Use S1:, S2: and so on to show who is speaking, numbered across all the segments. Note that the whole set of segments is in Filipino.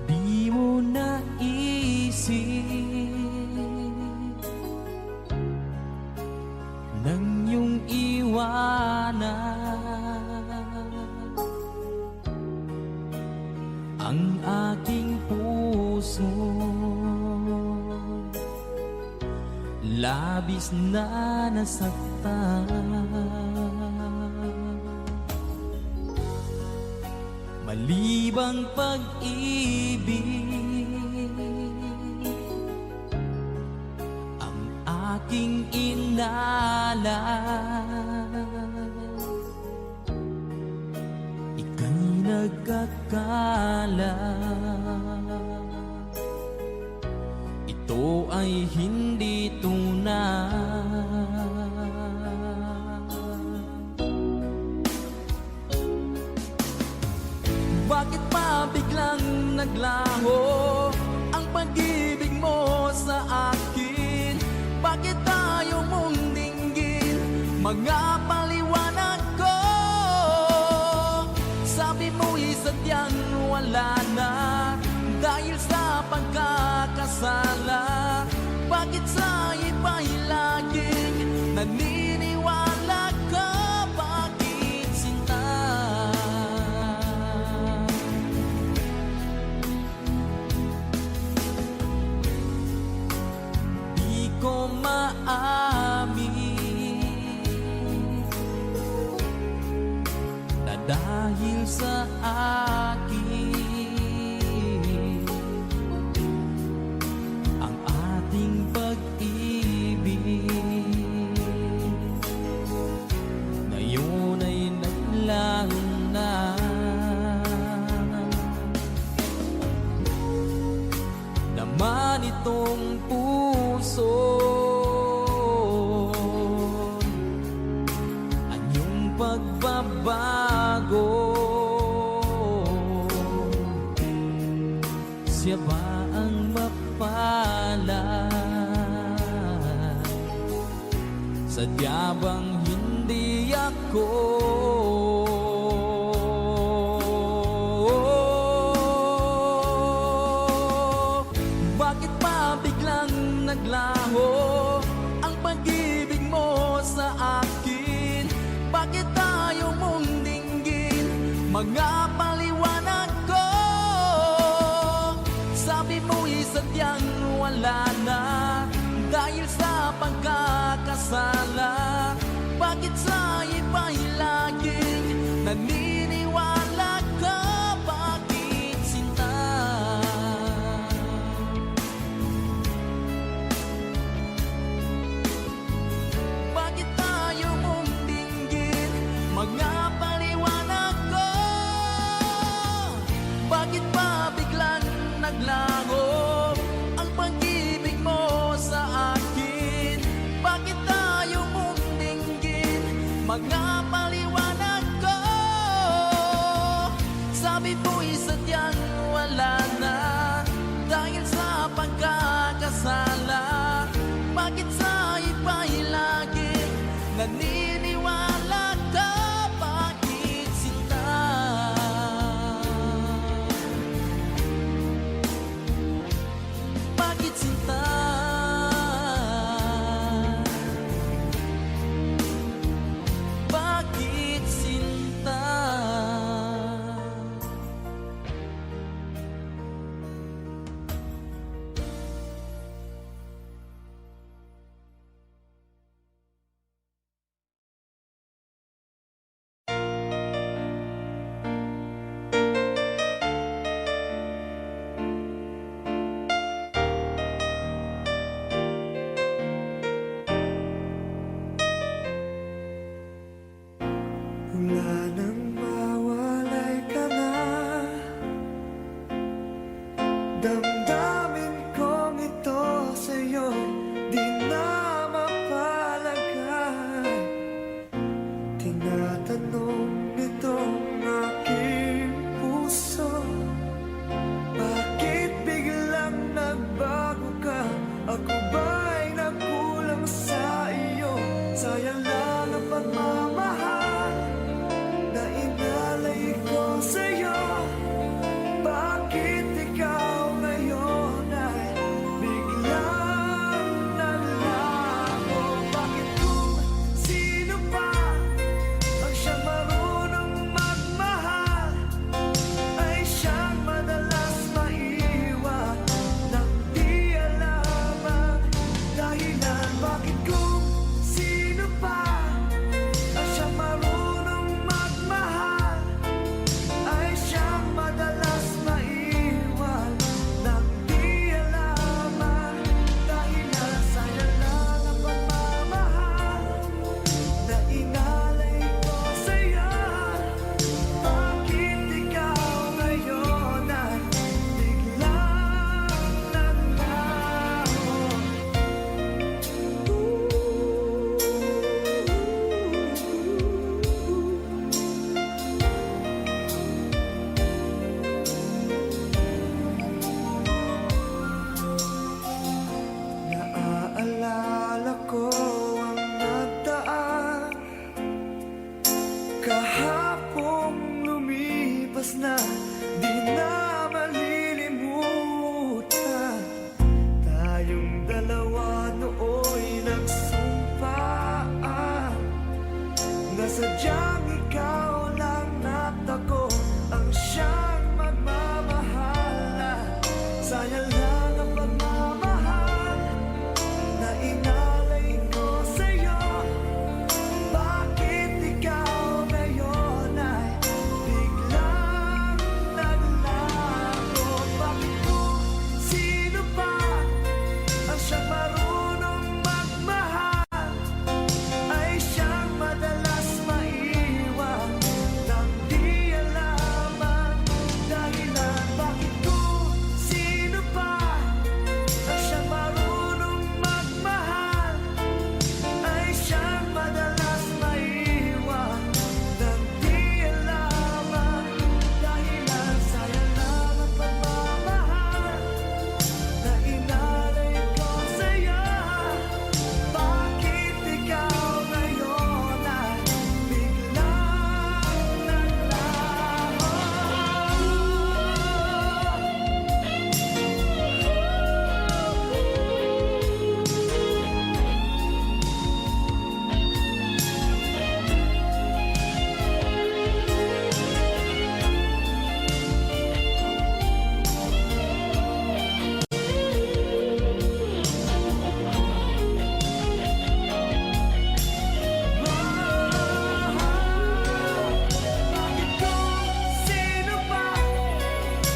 S1: Di mo naisip nang iyong iwanan ang aking puso, labis na nasaktan. Malibang pag-ibig ang aking inalan, ika'y nagkakala ito ay hindi tunay. Bakit pa biglang naglaho ang pag-ibig mo sa akin? Bakit tayo mong dinggin mga paliwanag ko? Sabi mo'y sadyang wala na dahil sa pagkakasala. Bakit sa iba'y laging naniniwala ka? Bakit sinta? Di ko maamin na dahil sa akin ang ating pag-ibig ngayon ay naglaho na. Naman itong puso anyong pagbabago, siya ba ang mapalad? Sadya bang hindi ako? Bakit pa biglang naglaho ang pag-ibig mo sa akin? Bakit tayo mong dinggin mga paliwanag ko? Sabi mo'y sadyang wala na dahil sa pagkakasala. Bakit sa iba'y laging naniniwala ka? Bakit sinta? Bakit tayo mong dinggin mga paliwanag ko? Bakit pa biglang naglaho ang pag-ibig mo sa akin? Bakit tayo mong dinggin mga paliwanag ko? Sabi mo'y sadyang wala na dahil sa pagkakasala. Bakit sa iba'y laging naniniwala ka? Bakit sinta? Bakit sinta? Bakit sinta?
S2: Wala nang mawalay ka na, damdamin kong ito sa'yo di na mapalagay. Tinatanong nitong aking puso, bakit biglang nagbago ka? Ako ba'y nagkulang sa iyo? Sayang lang ang pagmamahal na sadyang ikaw lang natako ang siyang magmamahal. Sayang lang ang pagmamahal na inalay ko sa'yo. Bakit ikaw ngayon ay biglang naglago? Bakit kung sino pa ang siyang marunong magmahal ay siyang madalas maiwan nang di alam ang dahilan? Bakit kung sino pa ang siyang marunong magmahal ay siyang madalas maiwan nang di alam ang dahilan? Sayang lang ang pagmamahal na inalay ko sa'yo. Bakit ikaw ngayon ay biglang naglaho? Bakit kung sino pa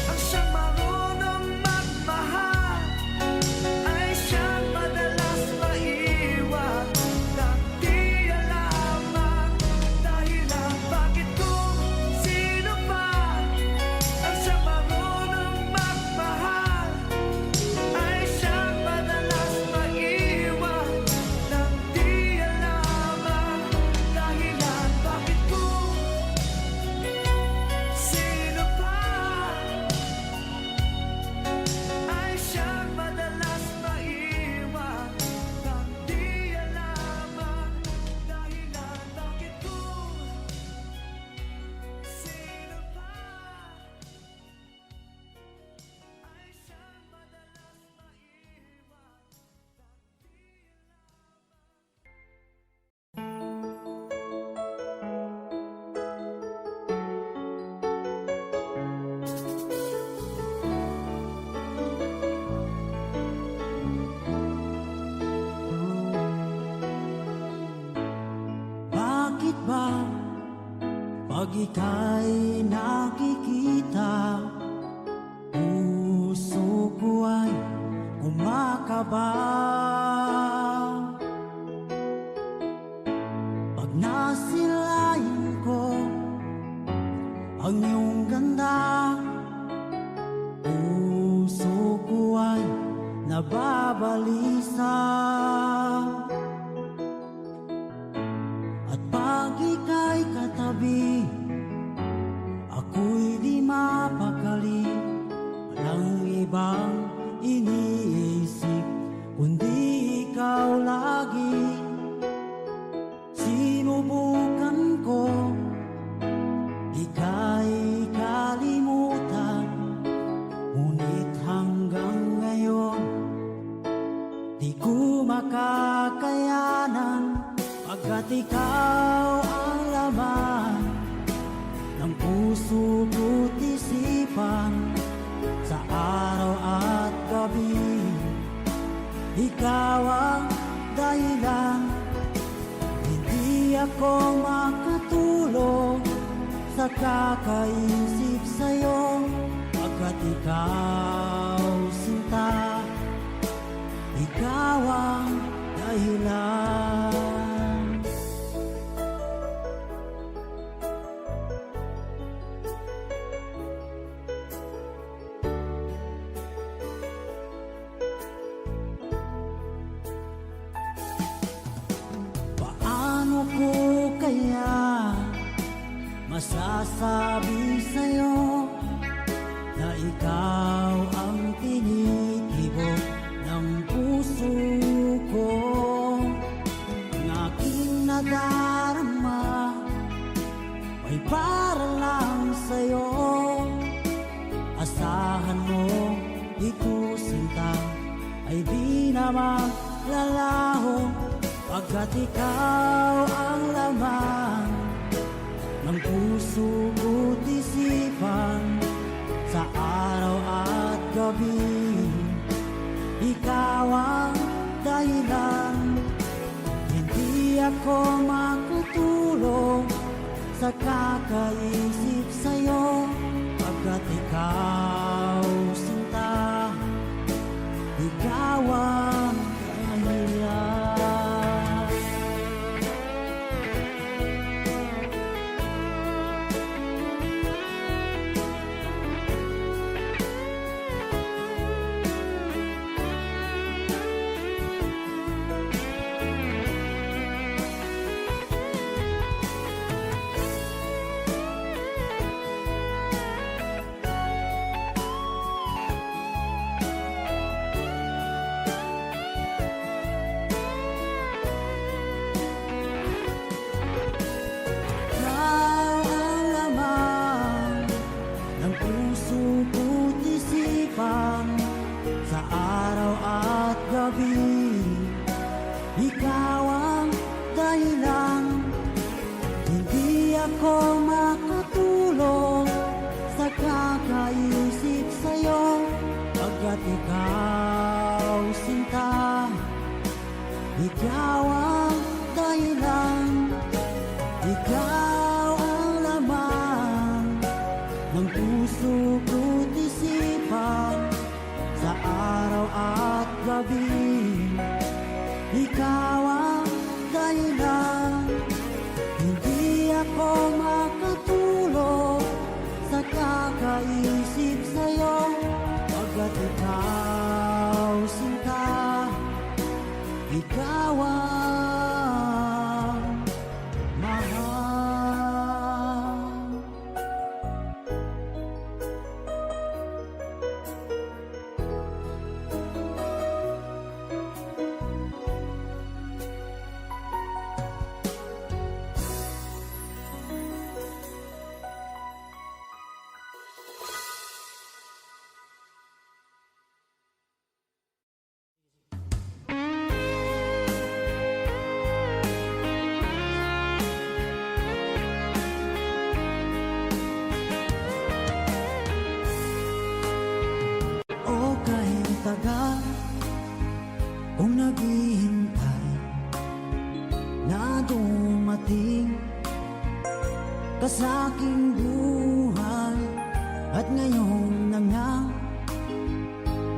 S2: ang siyang marunong magmahal ay siyang madalas maiwan nang di alam ang dahilan? Bakit kung sino pa ang siyang marunong magmahal ay siyang madalas maiwan nang di alam ang dahilan? Bakit kung sino pa ay siyang madalas maiwan nang di alam ang dahilan? Bakit kung sino pa ay siyang madalas maiwan
S1: Bakit ba pag ika'y nakikita, puso ko ay kumakaba? Pag nasilayan ko ang iyong ganda, puso ko ay nababalisa. At pag ika'y katabi, ako'y di mapakali. Walang ibang iniisip kundi ikaw lagi. Sinubukan ko ika'y kalimutan, ngunit hanggang ngayon di ko makakayanan. Pagkat ikaw ang laman ng puso ko't isipan, sa araw at gabi ikaw ang dahilan. Hindi ako makatulog sa kakaisip sa'yo, pagkat ikaw sinta, ikaw ang dahilan. Paano ko kaya masasabi sa'yo na ikaw ang tinitibok ng puso ko? Ang aking nadarama ay para lang sa'yo. Asahan mo, ito sinta ay di na maglalaho, pagkat ikaw ang laman sa kakaisip sa'yo, pagkat ikaw sinta, ikaw ang dahilan. Ikaw ang laman ng puso ko't isipan, sa araw at gabi. Ikaw ang dahilan, hindi ako makatulog sa kakaisip sa'yo, pagkat ikaw sinta, ikaw ang dahilan. Ikaw ang laman ng puso ko't isipan, sa araw at gabi. Ikaw ang dahilan, hindi ako makatulog sa kakaisip sa'yo, pagkat ikaw sinta, ikaw ang mahal. O kahit tagal kung naghihintay na dumating ka sa aking buhay, at ngayon na nga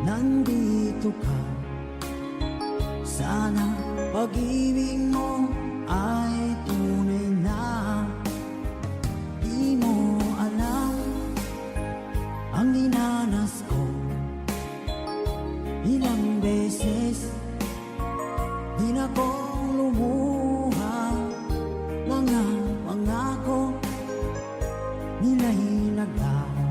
S1: nandito ka. Sana pag-ibig mo ay tunay na. Di mo alam ang dinanas ko, ilang beses di na ko lumuha. Mga pangako nila'y naglaho.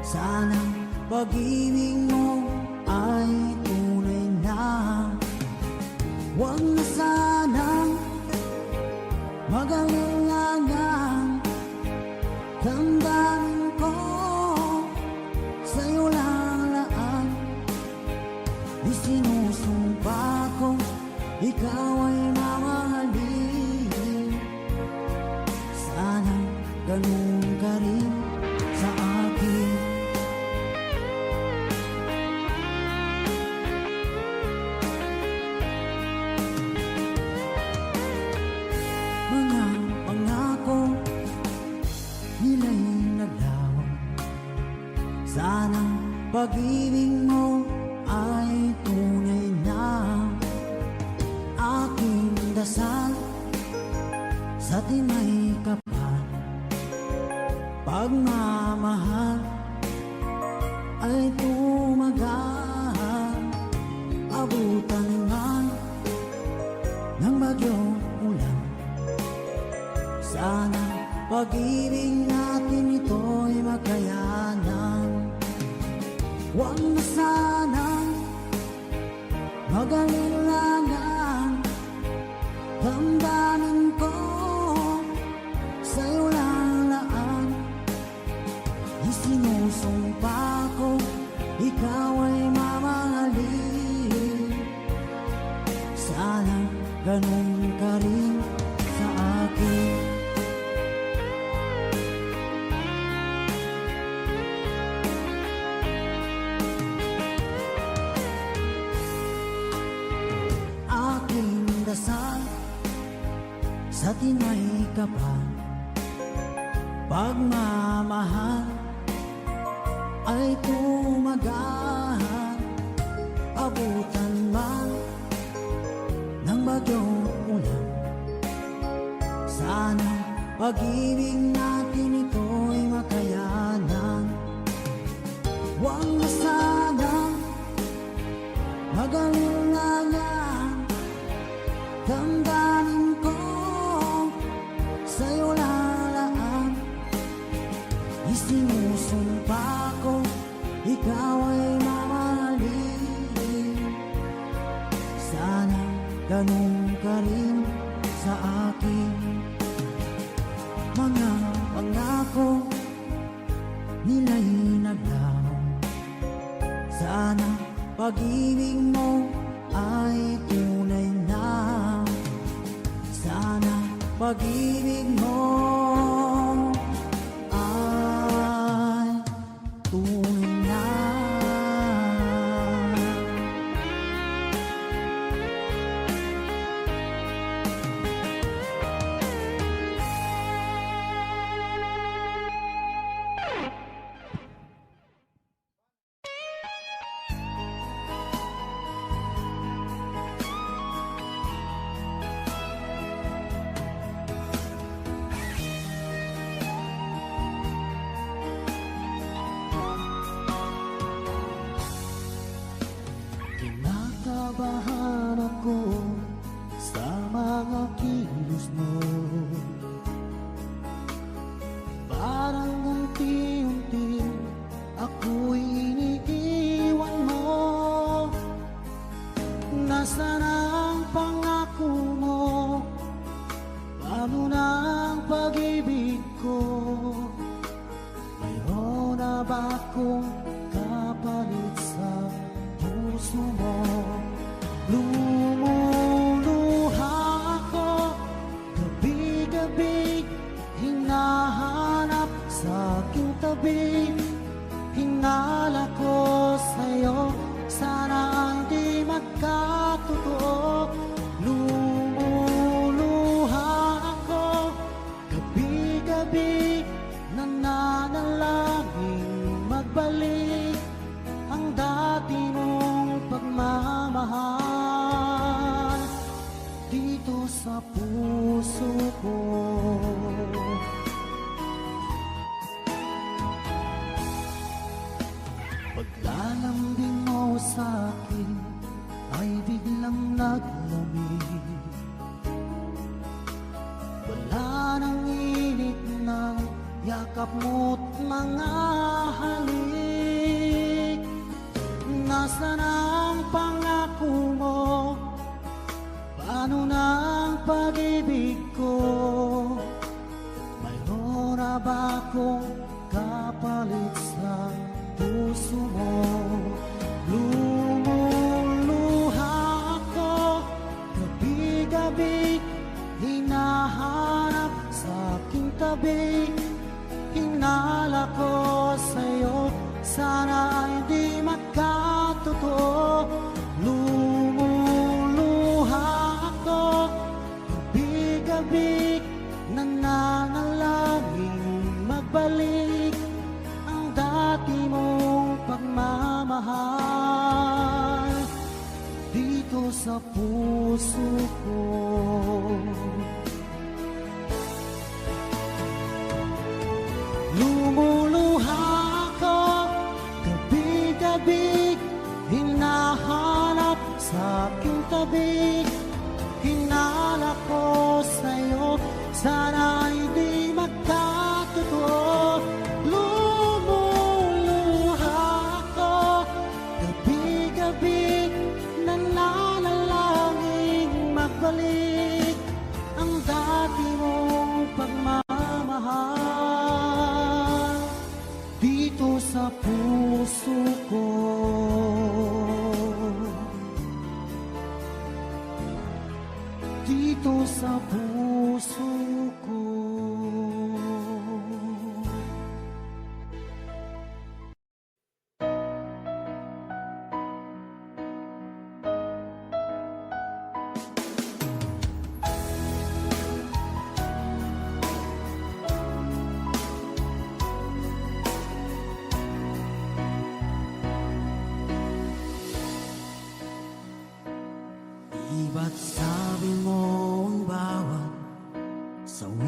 S1: Sana pag-ibig mo ay tunay na. Huwag na sanang mag-alinlangan, damdamin ko sa'yo lalaan. Isinusumpa ko ikaw ay mamahalin. Sana ganun ka rin sa akin. Mga pangako nila'y naglaho. Sana pag-ibig mo ay tunay na. Aking dasal sa tinay kapal, pagmamahal ay tumagal. Abutan man ng bagyong ulan, sana pag-ibig natin ito'y makayanan. Huwag na sanang mag-alinlangan, damdamin ko sa'yo lalaan. Isinusumpa ko ikaw ay mamahalin. Sana ganun ka rin sa akin. Aking dasal sa tinay kapal, pagmamahal ay tumagahan, abutan man ng bagyong ulan. Sana pag-ibig natin ito'y makayanan. Huwag na sanang mag-alinlangan, damdamin ko sa'yo lalaan. Isinusumpa ko, ikaw ay mamahalin. Sana ganun ka rin sa akin. Mga pangako nila'y naglaho. Sana pag-ibig mo ay tunay na. Sana pag-ibig mo ay tunay na. Kinakabahan ako sa mga kilos mo. Parang unti-unti ako'y iniiwan mo. Nasaan ang pangako mo? Paano na ang pag-ibig ko? Mayroon na ba akong kapalit sa puso mo? Lumuluha ako, gabi-gabi hinahanap sa aking tabi. Hinala ko sa'yo, sana hindi magkatotoo. Lumuluha ako, gabi-gabi nananalangin magbalik ang dati mong pagmamahal dito sa puso ko. Paglalambing mo sa'kin ay biglang naglamig. Wala nang init ng yakap mo't mga halik. Nasaan ang pangako mo? Paano na ang pag-ibig ko? Mayroon na ba akong kapalit sa puso mo? Lumuluha ako, gabi-gabi hinahanap sa aking tabi. Hinala ko sa'yo, sana hindi magkatotoo. Lumuluha ako, gabi-gabi nananalangin magbalik ang dati mong pagmamahal dito sa puso ko. Lumuluha ako, gabi-gabi hinahanap sa aking tabi. Hinala ko sa'yo, sana hindi magkatotoo. Lumuluha ako, gabi-gabi nananalangin magbalik ang dati mong pagmamahal dito sa puso ko. Dito sa puso ko.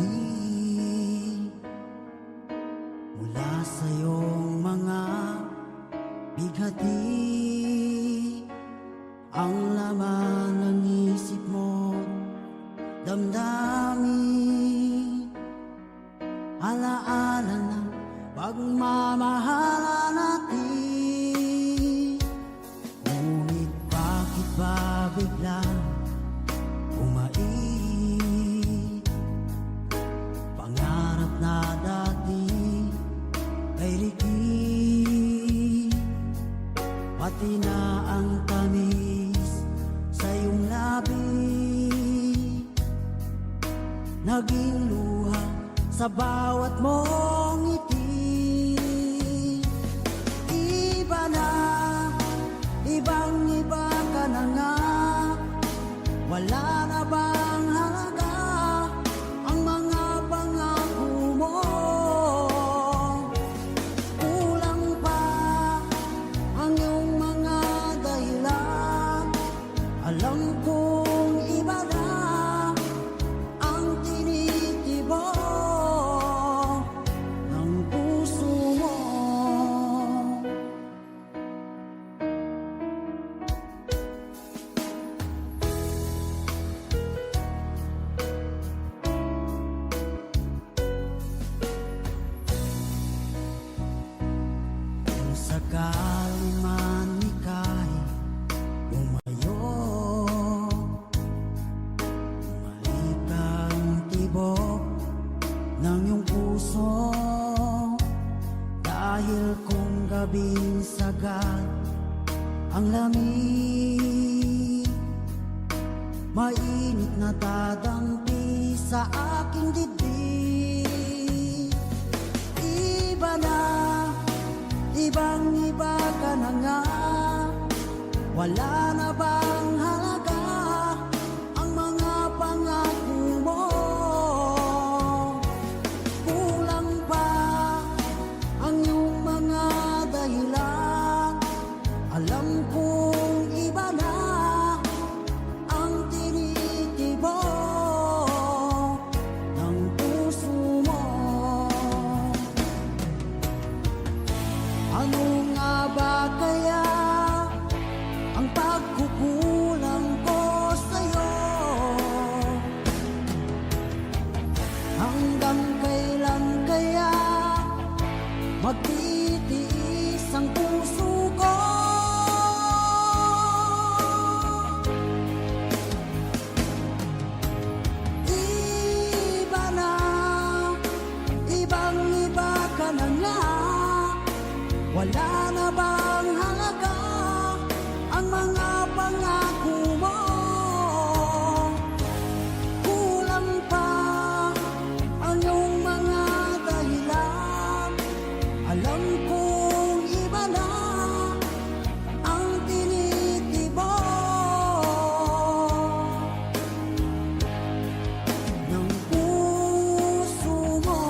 S1: bumalik mula sa iyong mga bighati. Ang laman ng isip mo, damdamin, alaala ng pagmamahalan natin. Ngunit bakit ba biglang umait? Pangarap na dati ay likid, pati na ang tamis sa iyong labi, naging luha sa bawat mong ngiti. Iba na, ibang-iba ka na nga, wala na bang halaga ang mga pangako mo? Kulang pa ang iyong mga dahilan, alam kong iba na ang tinitibok ng puso mo. Kung sakali man ika'y umayo, bumalik ang tibok ng iyong puso. Dahil kung gabing sagad ang lamig, mainit na dadampi sa aking dibdib. Iba na, ibang-iba ka na nga, wala na bang halaga ang mga pangako mo? Kulang pa ang iyong mga dahilan, alam kong iba na ang tinitibok ng puso mo. Ano nga ba kaya ang pagkukulang ko sa'yo? Hanggang kailan kaya magtitiis ang puso ko? Iba na, ibang-iba ka na nga, wala na bang halaga ang mga pangako mo? Kulang pa ang iyong mga dahilan, alam kong iba na ang tinitibok ng puso mo.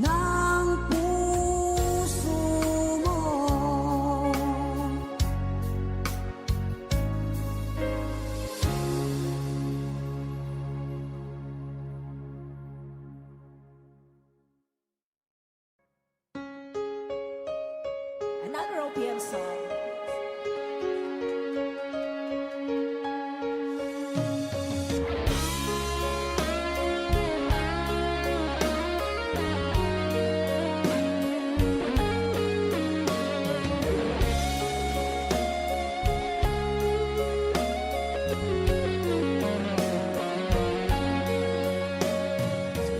S1: Ng puso mo.
S3: Another OPM song.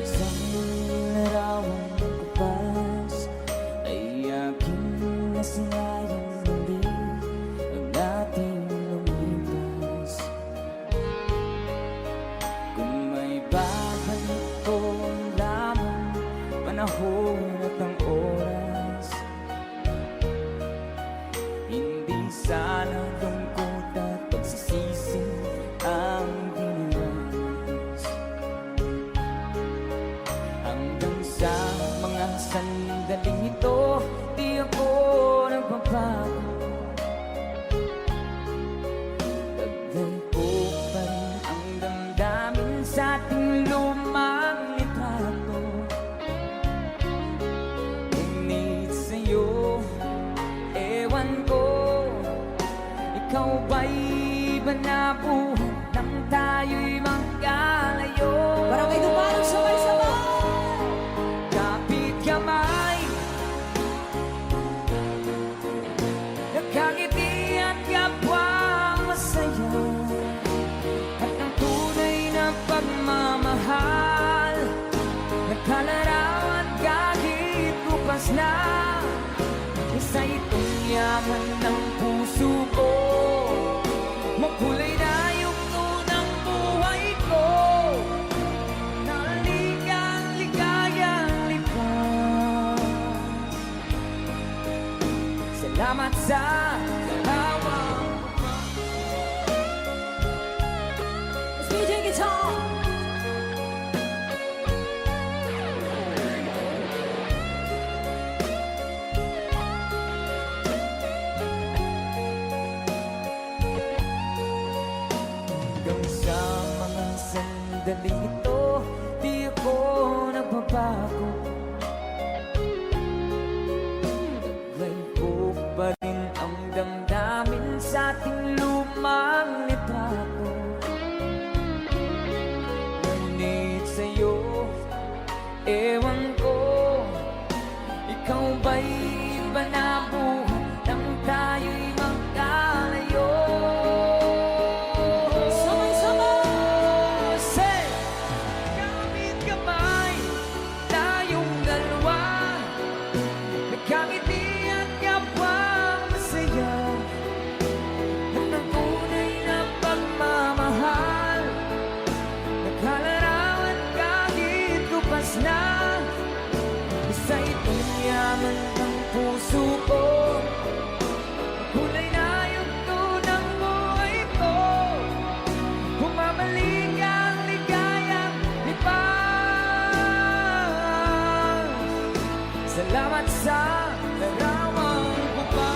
S4: Isang larawang kupas ay aking nasilayang
S5: sa ating lumang litrato. Ngunit sa'yo, ewan ko, ikaw ba'y ba nabuhat nang tayo'y magkalayo?
S3: Barangay Dumarang sabay-sabay.
S5: Kapit kamay, nakangiti at kapwa masaya, at ang tunay na pagmamahal, nakalarawan kahit bukas na. Isa itong yaman ng puso ko, makulay na yugto ng buhay ko, naligang ligayang lipas. Salamat sa hawak.
S3: Let's DJ guitar.
S5: Hanggang sa mga sandaling ito, di ako nagbabago. Taglay ko pa rin ang damdamin sa ating lumang litrato. Ngunit sa'yo, ewan ko, ikaw ba'y ba nabuhat nang tayo'y magkalayo?
S3: Sabay-sabay.
S5: Say, kapit kamay, tayong dalawa, nagkangiti at kapwa masaya, at ang tunay na pagmamahal, nagkalarawan kahit lupas na. Isa itong yaman ng puso ko, kulay na yugto ng buhay ko, bumabalik ang ligayang lipas. Salamat sa larawang ko pa.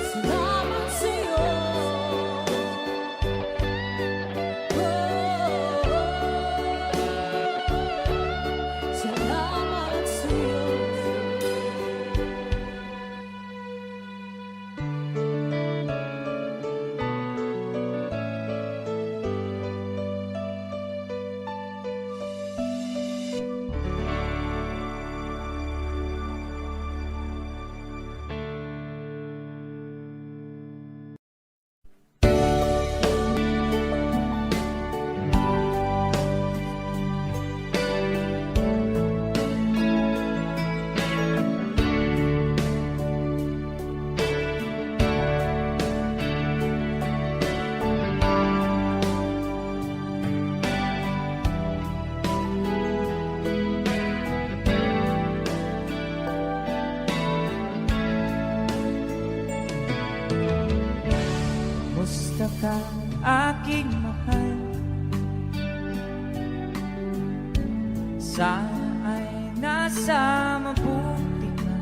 S3: Salamat sa'yo. Salamat sa'yo.
S5: Musta ka, aking mahal? Sana ay nasa mabuti ka.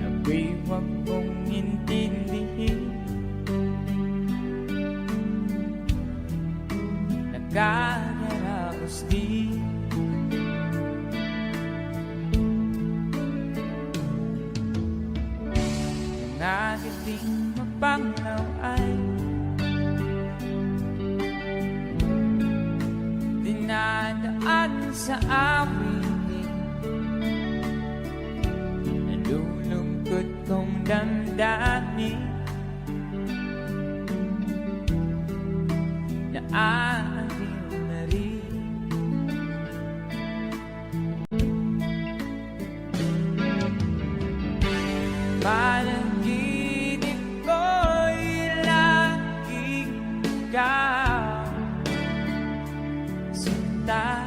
S5: Ako'y huwag mong intindihin, nagkakaraos din. Nangagaling mapanglaw ay dinadaan sa awitin, nalulungkot kong damdamin, naaliw na rin. Panaginip ko'y laging ikaw, sinta.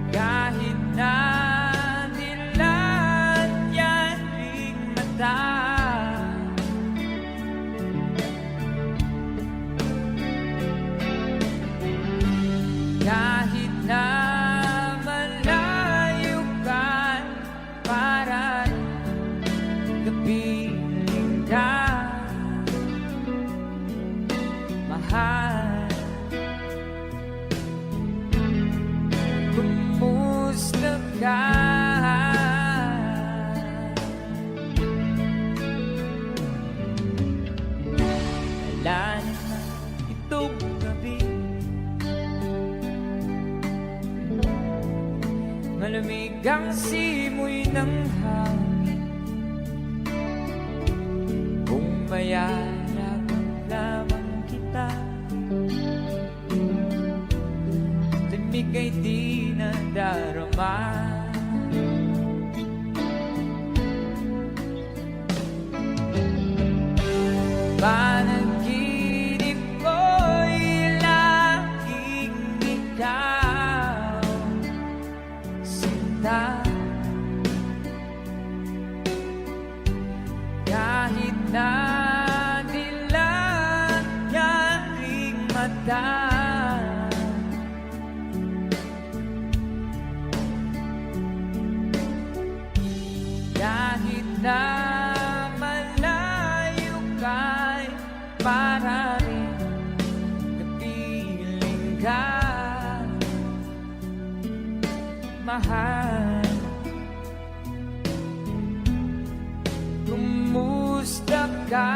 S5: Kahit na dilat yan ring mata, Kahit na malayo ka, para kapiling ka, mahal. Kumusta ka? Wala na itong gabi, malamig ang simoy ng hangin. Kung mayayag lamang kita, lamig ay di nadarama. Panaginip ko'y laging ikaw, sinta. Kahit na dilan niyang mata, kahit na malayo ka'y para rin kapiling ka, mahal. Kumusta ka?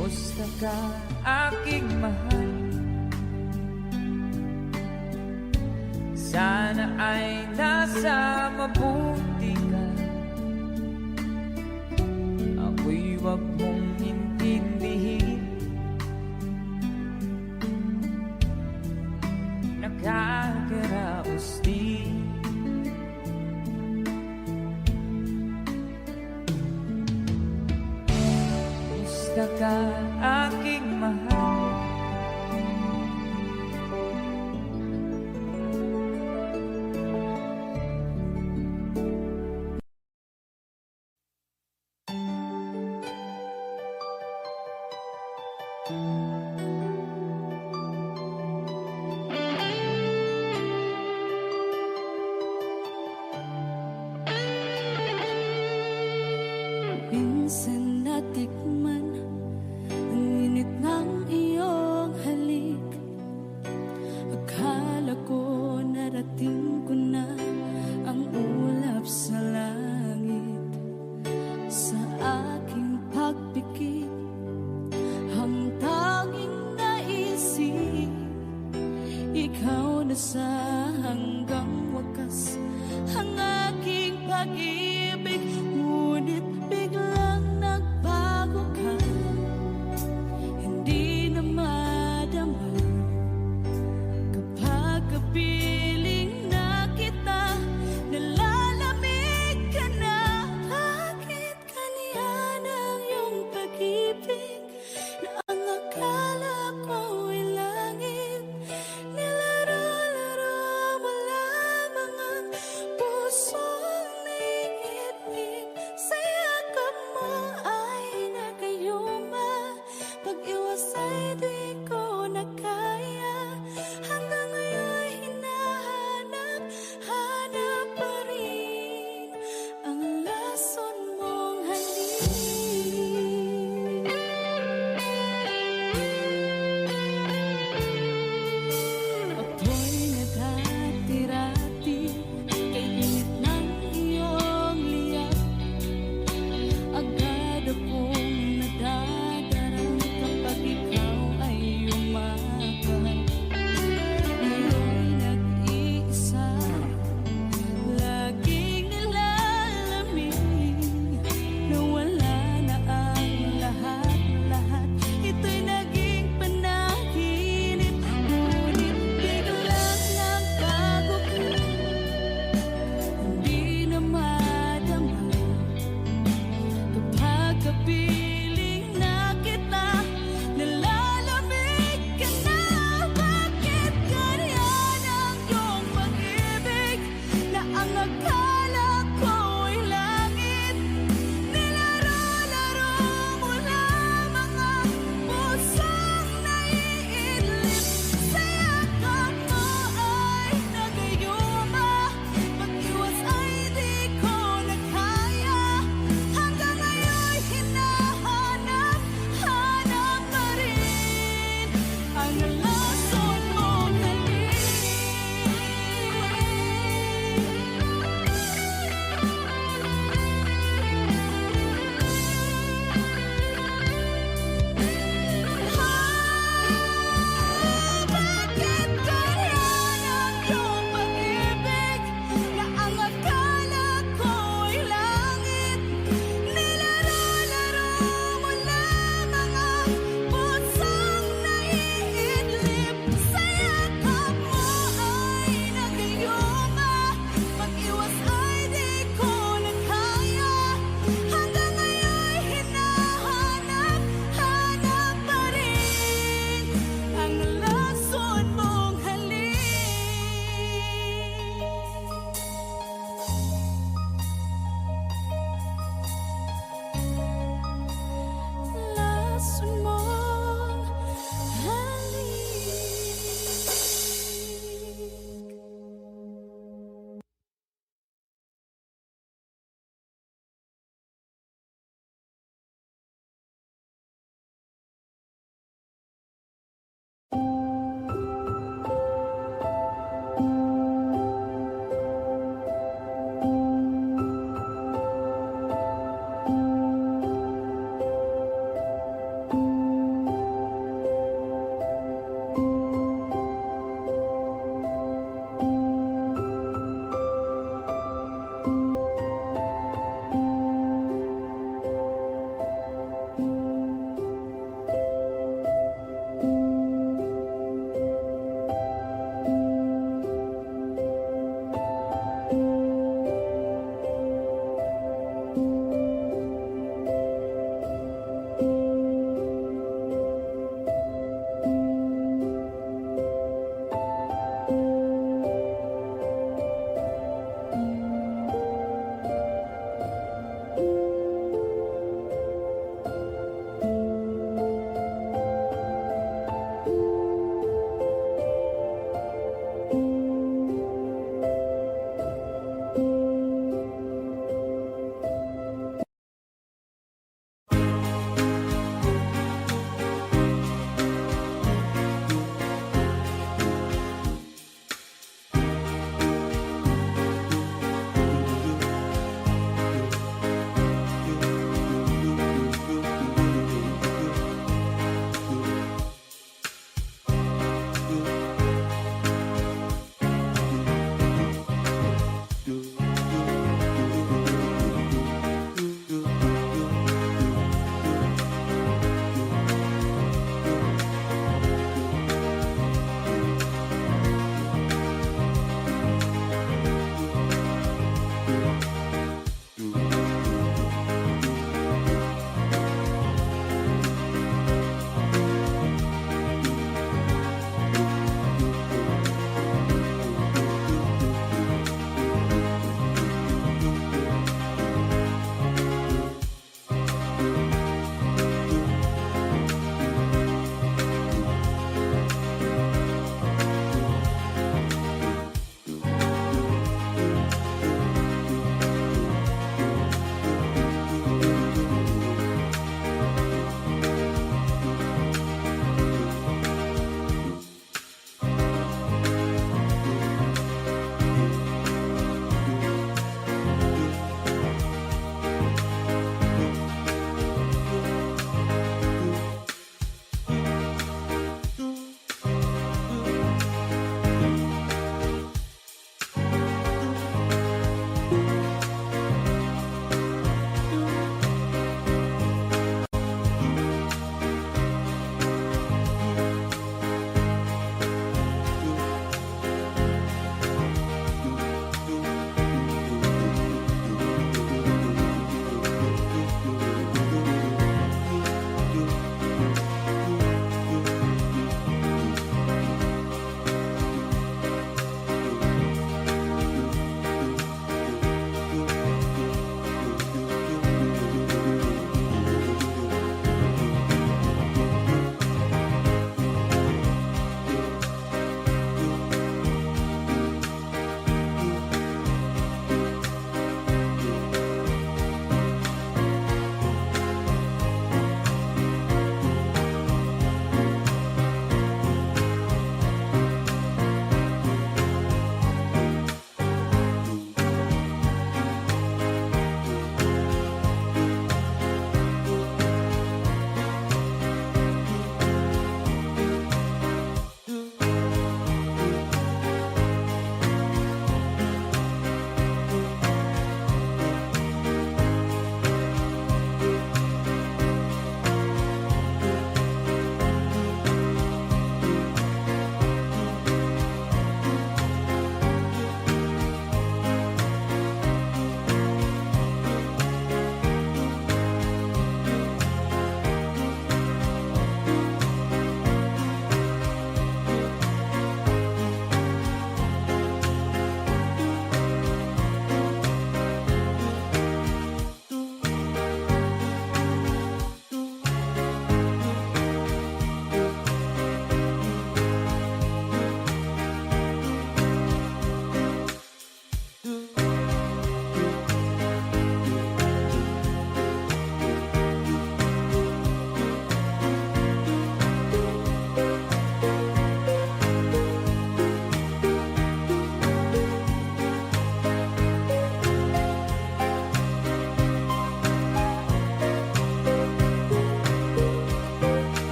S5: Kumusta ka, aking mahal? Sana ay nasa mabuti ka. Ako'y wag mong intindihin, nakakaraos din. Kumusta ka, aking mahal?
S3: Minsan natikman ang init ng iyong halik. Akala ko narating ko na ang ulap sa langit. Sa aking pagpikit, ang tanging naisip, ikaw na sa hanggang wakas ang aking pag-ibig. Ngunit biglang nagbago ka, hindi na madama kapag kapiling na kita.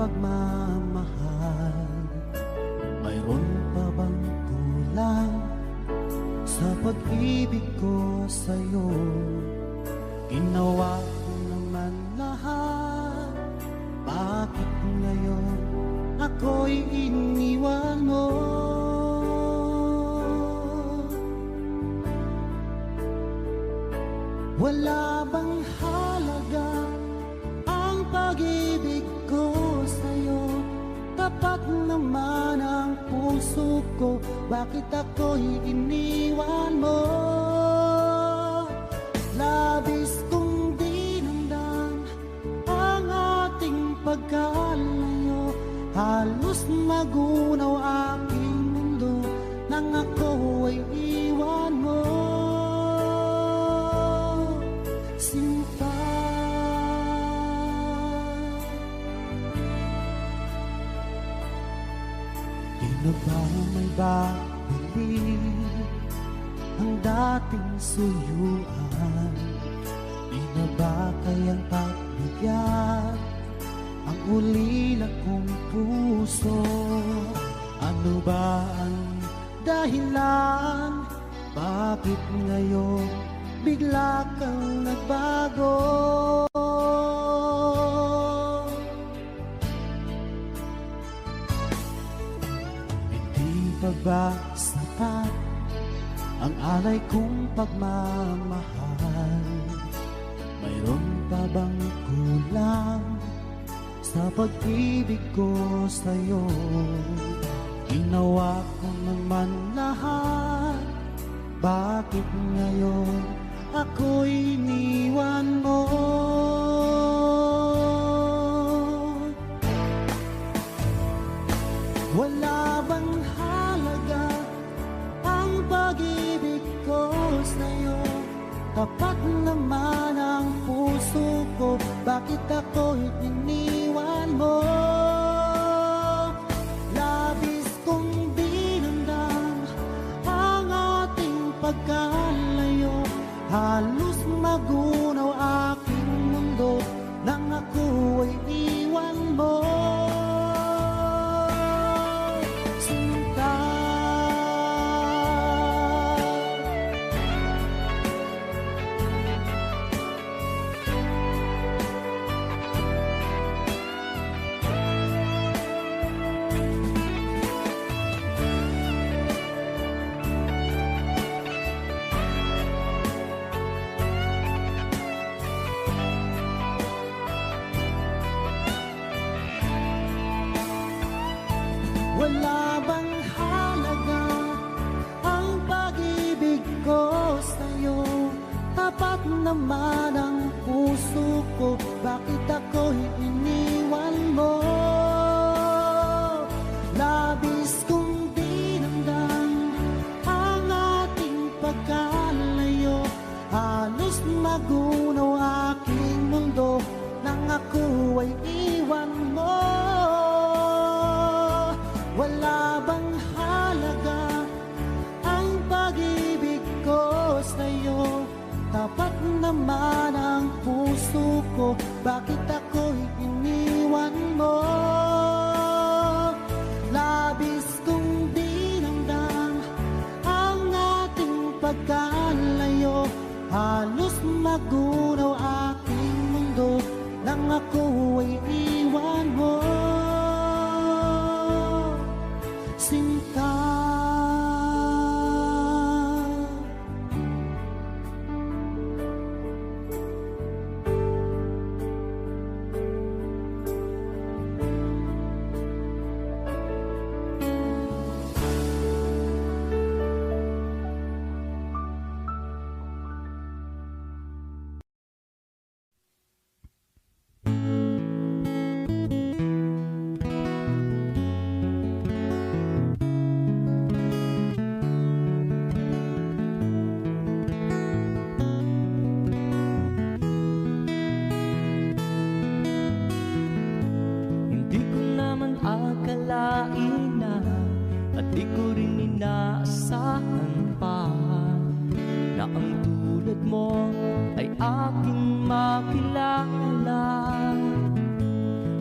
S1: pagmamahal? Mayroon pa bang kulang sa pag-ibig ko sa'yo? Ginawa ko naman lahat, bakit ngayon ako'y iniwan mo? Wala bang halaga ang pag-ibig ko sa'yo? Tapat naman ang puso ko, bakit ako'y iniwan mo? Labis kong dinamdam ang ating pagkalayo, halos magunaw aking mundo nang ako ay iwan mo. Sinta, di na ba may babili ang dating suyuan? Di na ba kayang pagbigyan ang ulila kong puso? Ano ba ang dahilan? Bakit ngayon bigla kang nagbago? Hindi pa ba sapat ang alay kong pagmamahal? Mayroon pa bang kulang sa pag-ibig ko sa'yo? Ginawa ko naman lahat, bakit ngayon ako'y iniwan mo? Wala bang halaga ang pag-ibig ko sa'yo? Tapat naman ang puso ko, bakit ako'y iniwan mo? Labis kong dinamdam ang ating pagkalayo, halos magunaw aking mundo nang ako ay iwan mo. Sinta, wala bang halaga ang pag-ibig ko sa'yo? Tapat naman ang puso ko, bakit ako'y iniwan mo? Labis kong dinamdam ang ating pagkalayo, halos magunaw aking mundo nang ako ay iwan mo. Wala bang halaga ang pag-ibig ko sa'yo? Tapat naman ang puso ko, bakit ako'y iniwan mo? Labis kong dinamdam ang ating pagkalayo, halos magunaw aking mundo nang ako ay iwan mo. Sinta,
S5: mo ay aking makilala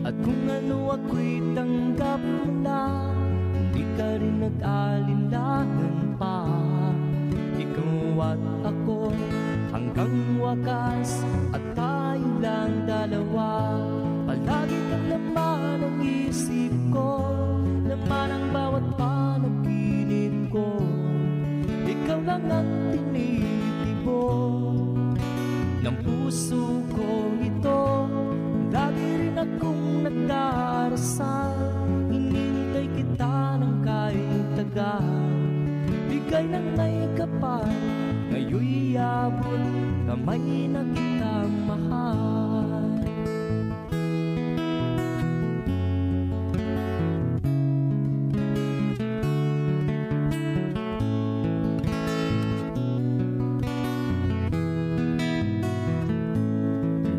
S5: at
S2: kung ano ako'y tanggap mo na, hindi ka rin nag-alinlangan pa. Ikaw at ako hanggang wakas, at tayo lang dalawa. Palagi kang laman ng isip ko, laman ang bawat panaginip ko. Ikaw lang ang tinitibok ng puso ko ito. Lagi rin akong nagdarasal, hinintay kita ng kahit tagal. Bigay ng may kapal, ngayon'y abot kamay na kitang mahal.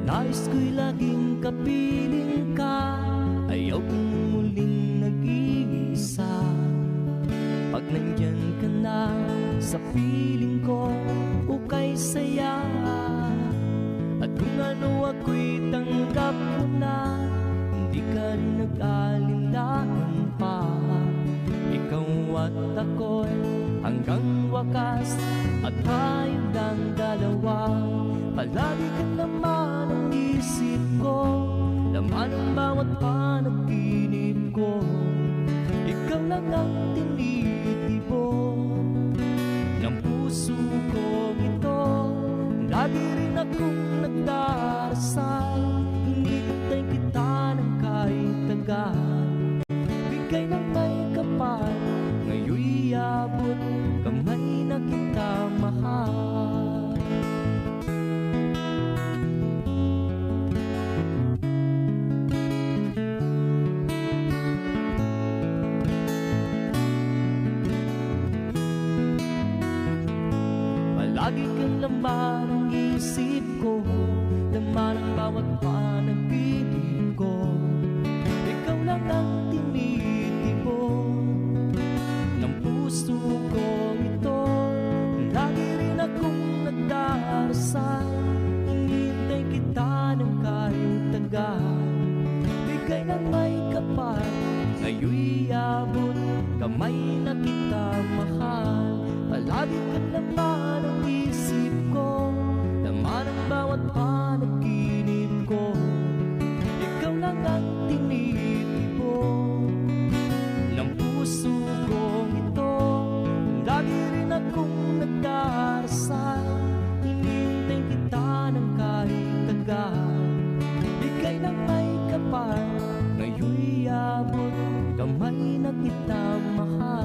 S2: Nais ko'y laging kapiling ka, ayaw kong muling nag-iisa. Pag nandyan ka na sa piling ko, ukay saya. At kung ano ako'y tanggap mo na, hindi ka rin nag-alinlangan pa. Ikaw at ako'y hanggang wakas, at tayo lang dalawa. Palagi ka naman ang isip ko, laman ang bawat panaginip ko. Ikaw lang ang tinitibok ng puso ko ito. Lagi rin akong nagdarasal, hinintay kita ng kahit tagal. Bigay ng may kapal, ngayon'y abot kamay na kita mahal. Lagi kang laman ng isip ko, laman ang bawat panaginip ko. Ikaw lang ang tinitibok ng puso ko ito. Lagi rin akong nagdarasal, hinintay kita ng kahit tagal. Bigay ng may kapal, ngayon'y abot kamay na kita mahal. Palagi kang laman ang isip ko, laman ang bawat panaginip ko. Ikaw lang ang tinitibok ng puso ko ito. Lagi rin akong nagdarasal, hinintay kita ng kahit tagal. Bigay ng may kapal, ngayon'y abot kamay na kita mahal.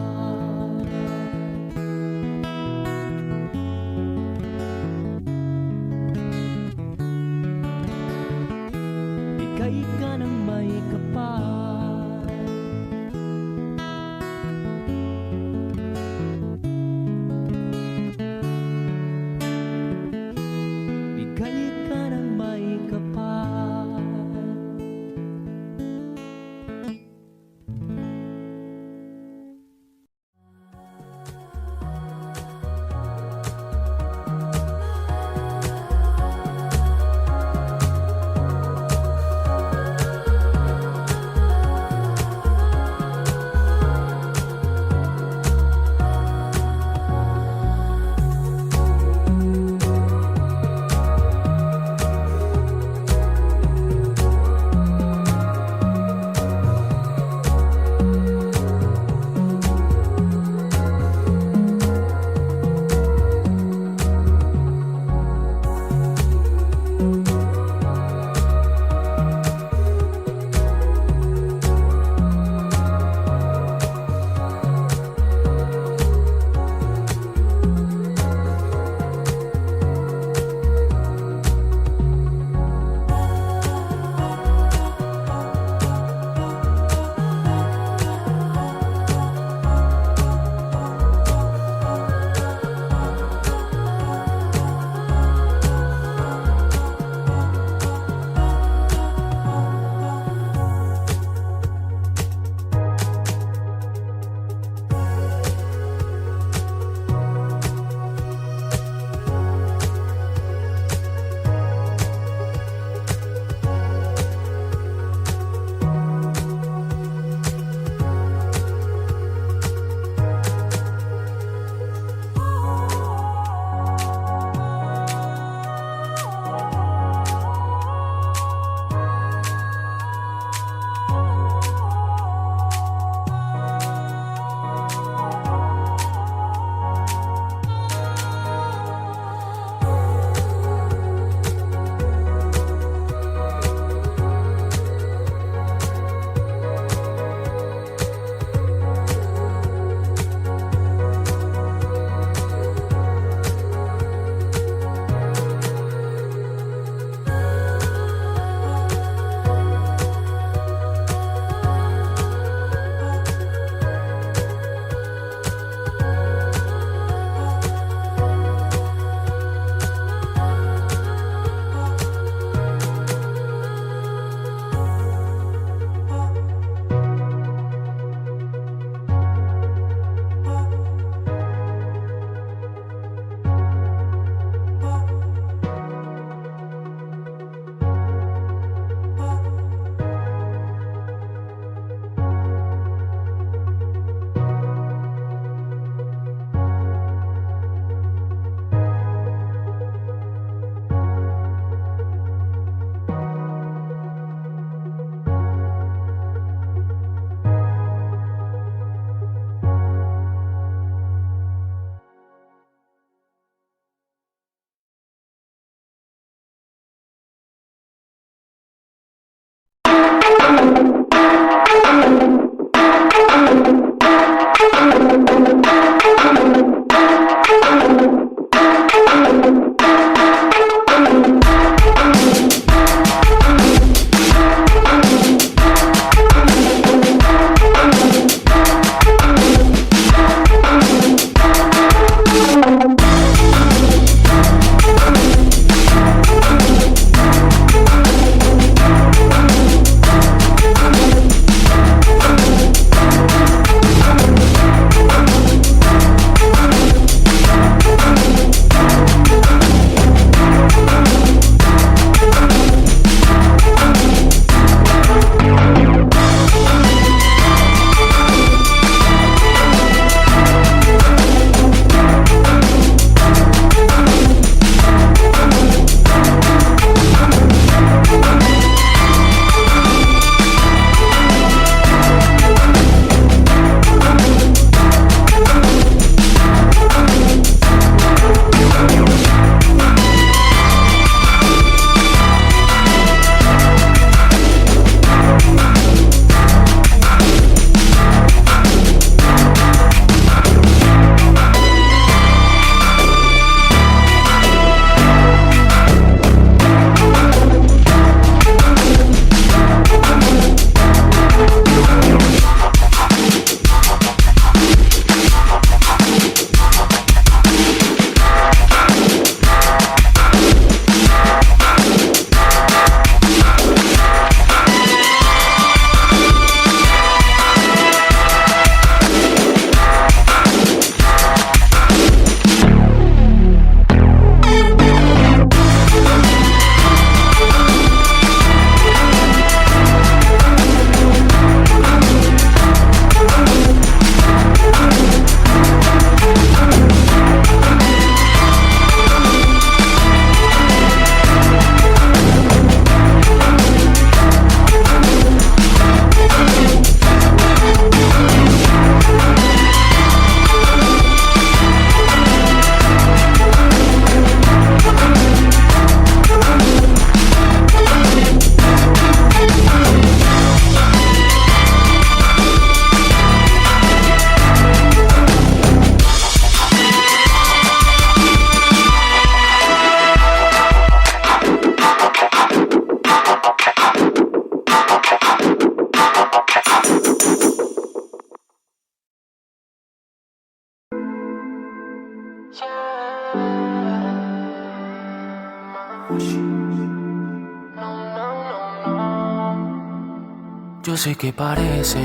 S4: Yo sé que parece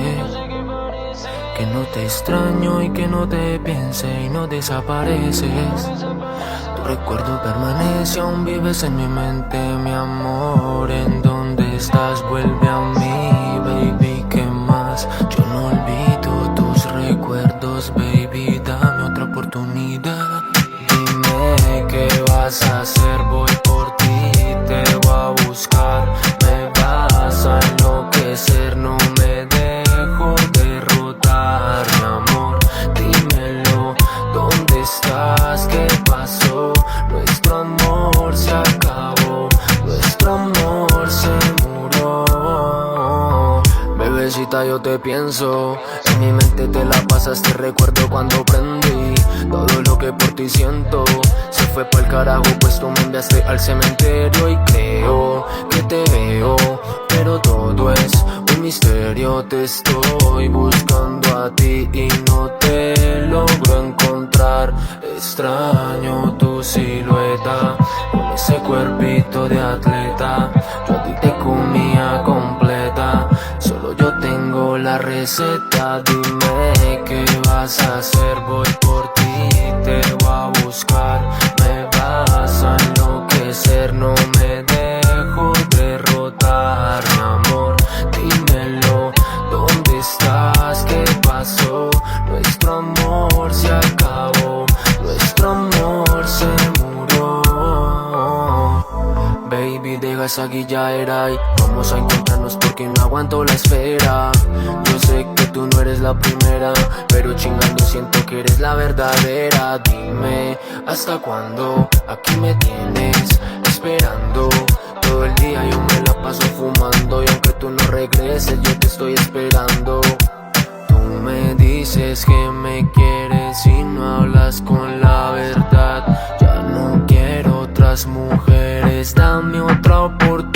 S4: que no te extraño y que no te piense y no desapareces. Tu recuerdo permanece, aún vives en mi mente, mi amor. ¿En dónde estás? Vuelve a mí, baby, ¿qué más? Yo no olvido tus recuerdos, baby, dame otra oportunidad. Dime qué vas a hacer, voy por ti, te voy a buscar. Me vas a enloquecer, no me dejo derrotar, mi amor. Dímelo, ¿dónde estás? ¿Qué pasó? Nuestro amor se acabó, nuestro amor se murió. Bebecita, yo te pienso, en mi mente te la pasas, te recuerdo cuando prendí. Todo lo que por ti siento se fue pa'l carajo, pues tú me enviaste al cementerio. Y creo que te veo, pero todo es un misterio. Te estoy buscando a ti y no te logro encontrar. Extraño tu silueta con ese cuerpito de atleta. Yo a ti te comía completa, solo yo tengo la receta. Dime qué vas a hacer, voy por ti, te voy a buscar. Me vas a enloquecer, no me dejo derrotar, mi amor. Dímelo, ¿dónde estás? ¿Qué pasó? Nuestro amor se acabó, nuestro amor se murió. Baby, deja esa guillaera y vamos a encontrarnos porque no aguanto la espera. Yo sé que tú no eres la primera, pero chingando siento que eres la verdadera. Dime, ¿hasta cuándo aquí me tienes esperando? Todo el día yo me la paso fumando y aunque tú no regreses yo te estoy esperando. Tú me dices que me quieres y no hablas con la verdad. Ya no quiero otras mujeres, dame otra oportunidad.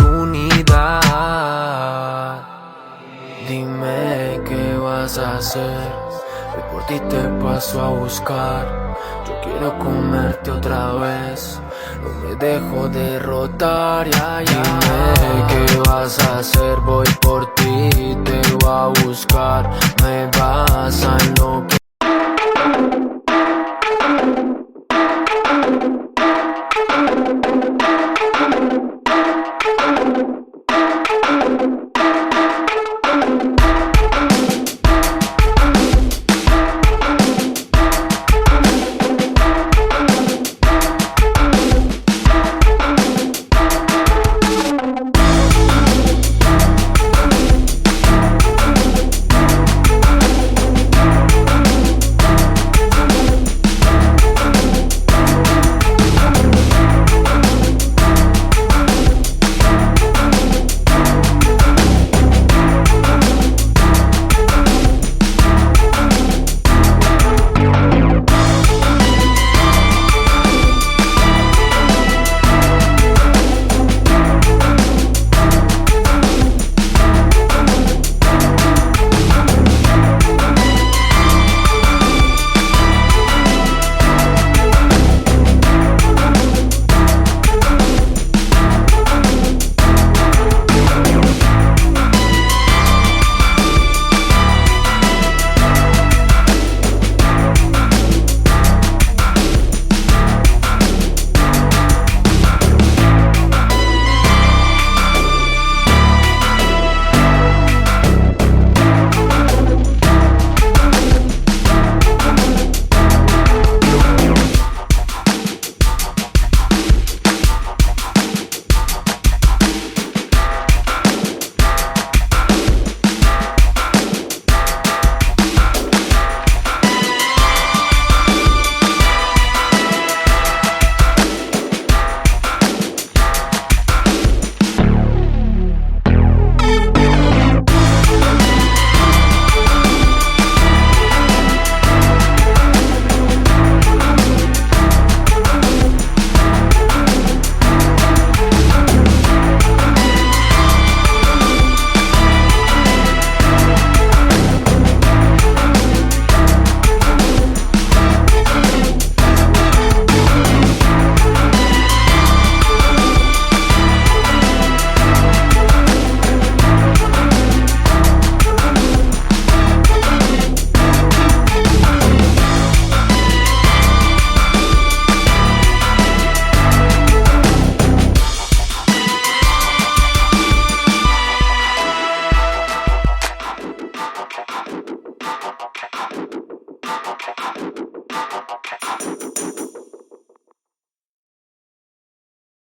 S4: Dime qué vas a hacer, hoy por ti te paso a buscar. Yo quiero comerte otra vez, no me dejo derrotar, ya, ya. Dime qué vas a hacer, voy por ti, te voy a buscar. Me vas a enloquecer.